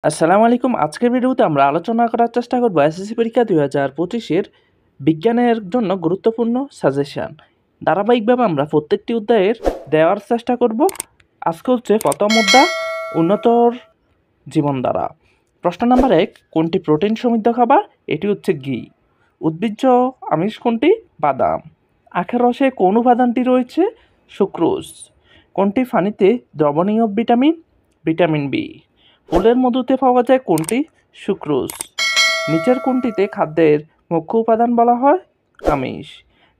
আসসালামু আলাইকুম। আজকের ভিডিওতে আমরা আলোচনা করার চেষ্টা করব এসএসসি পরীক্ষা ২০২৫-এর বিজ্ঞানের জন্য গুরুত্বপূর্ণ সাজেশন। ধারাবাহিকভাবে আমরা প্রত্যেকটি অধ্যায়ের দেওয়ার চেষ্টা করব। আজকে হচ্ছে প্রথম অধ্যায় উন্নতর জীবনধারা। প্রশ্ন নাম্বার ১, কোনটি প্রোটিন সমৃদ্ধ খাবার? এটি হচ্ছে ঘি। উদ্ভিজ্জ আমিষ কোনটি? বাদাম। আখের রসে কোন উপাদানটি রয়েছে? সুক্রোজ। কোনটি পানিতে দ্রবণীয় ভিটামিন? Vitamin B. ফুলের মধুতে পাওয়া যায় কোনটি? সুক্রোজ। নিচের কোনটিতে খাদ্যের মুখ্য উপাদান বলা হয়? আমিষ।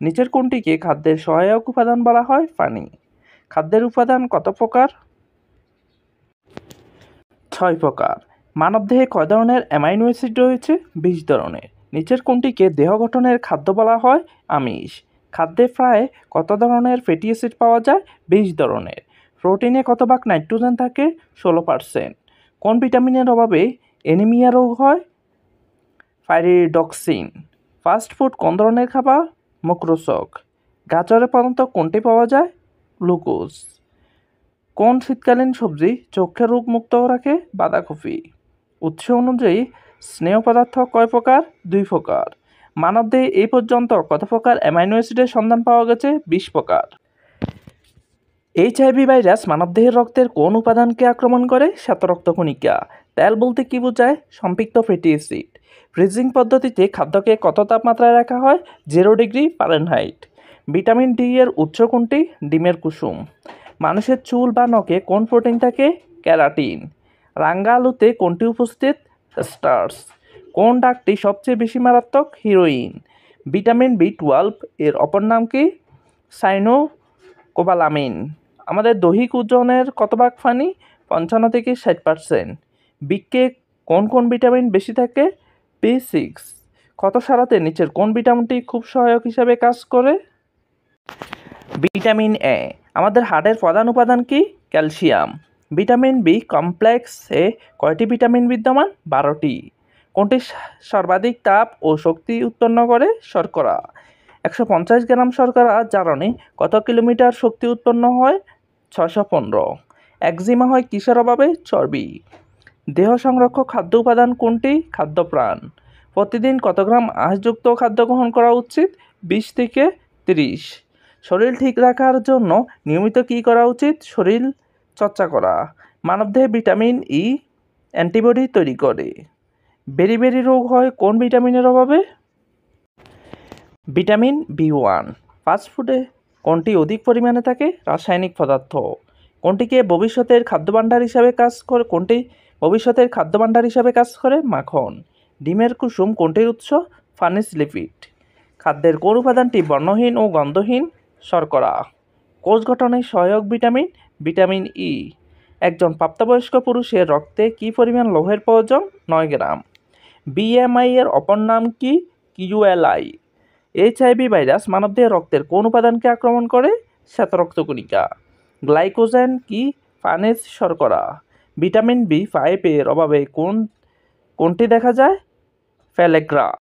নিচের কোনটিকে খাদ্যের সহায়ক উপাদান বলা হয়? পানি। খাদ্যের উপাদান কত প্রকার? ৬ প্রকার। মানবদেহে কয় ধরনের অ্যামাইনো অ্যাসিড রয়েছে? ২০ ধরনের। নিচের কোনটিকে দেহ গঠনের খাদ্য বলা হয়? আমিষ। খাদ্যে প্রায় কত ধরনের ফ্যাটি অ্যাসিড পাওয়া যায়? ২০ ধরনের। প্রোটিনে কত ভাগ নাইট্রোজেন থাকে? ১৬%। কোন ভিটামিনের অভাবে অ্যানিমিয়া রোগ হয়? পাইরিডক্সিন। ফাস্ট ফুড কোন ধরনের খাবার? মুখরোচক। গাজরে প্রধানত কোনটি পাওয়া যায়? গ্লুকোজ। কোন শীতকালীন সবজি চোখের রোগ মুক্ত রাখে? বাঁধাকপি। উৎস অনুযায়ী স্নেহ পদার্থ কয় প্রকার? ২ প্রকার। মানবদেহে এই পর্যন্ত কত প্রকার অ্যামাইনো অ্যাসিডের সন্ধান পাওয়া গেছে? ২০ প্রকার। এইচআইভি ভাইরাস মানবদেহের রক্তের কোন উপাদানকে আক্রমণ করে? শ্বেতরক্তকণিকা। তেল বলতে কি বোঝায়? সম্পৃক্ত ফ্যাটি অ্যাসিড। ফ্রিজিং পদ্ধতিতে খাদ্যকে কত তাপমাত্রায় রাখা হয়? 0 ডিগ্রি ফারেনহাইট। ভিটামিন ডি এর উৎস কোনটি? ডিমের কুসুম। মানুষের চুল বা নখে কোন প্রোটিন থাকে? ক্যারাটিন। রাঙা আলুতে কোনটি উপস্থিত? স্টার্চ। কোন ডাকটি সবচেয়ে বেশি মারাত্মক? হিরোইন। ভিটামিন বি12 এর অপর নাম কি? সাইনোকোবালামিন। আমাদের দৈহিক ওজনের কত ভাগ পানি? ৫৫ থেকে ৬০%। বৃক্কে কোন কোন ভিটামিন বেশি থাকে? বি6। ক্ষত সারাতে নিচের কোন ভিটামিনটি খুব সহায়ক হিসাবে কাজ করে? Vitamin A. আমাদের হাড়ের প্রধান উপাদান কি? ক্যালসিয়াম। ভিটামিন বি কমপ্লেক্সে কয়টি ভিটামিন বিদ্যমান? ১২টি। কোনটি সর্বাধিক তাপ ও শক্তি উৎপন্ন করে? শর্করা। ১৫০ গ্রাম শর্করা জারণে কত কিলোমিটার শক্তি উৎপন্ন হয়? ৬১৫। একজিমা হয় কিসের অভাবে? চর্বি। দেহ সংরক্ষক খাদ্য উপাদান কোনটি? খাদ্যপ্রাণ। প্রতিদিন কত গ্রাম আঁশযুক্ত খাদ্য গ্রহণ করা উচিত? ২০ থেকে ৩০। শরীর ঠিক রাখার জন্য নিয়মিত কী করা উচিত? শরীর চর্চা করা। মানবদেহে ভিটামিন ই অ্যান্টিবডি তৈরি করে। বেরি রোগ হয় কোন ভিটামিনের অভাবে? Vitamin B one. ফাস্টফুডে কোনটি অধিক পরিমাণে থাকে? রাসায়নিক পদার্থ। কোনটি ভবিষ্যতের খাদ্যভাণ্ডার হিসাবে কাজ করে? মাখন। ডিমের কুসুম কোনটির উৎস? ফানিস লিপিড। খাদ্যের কোন উপাদানটি বর্ণহীন ও গন্ধহীন? শর্করা। কোষ গঠনে সহায়ক ভিটামিন? Vitamin E. একজন প্রাপ্তবয়স্ক পুরুষের রক্তে কী পরিমাণ লৌহের প্রয়োজন? ৯ গ্রাম। বিএমআই এর অপর নাম কি? কিউএলআই। এইচআইভি ভাইরাস মানবদেহের রক্তের কোন উপাদানকে আক্রমণ করে? শ্বেতরক্তকণিকা। গ্লাইকোজেন কি? পানিজ শর্করা। ভিটামিন বি5 এর অভাবে কোনটি দেখা যায়? ফেলেগ্রা।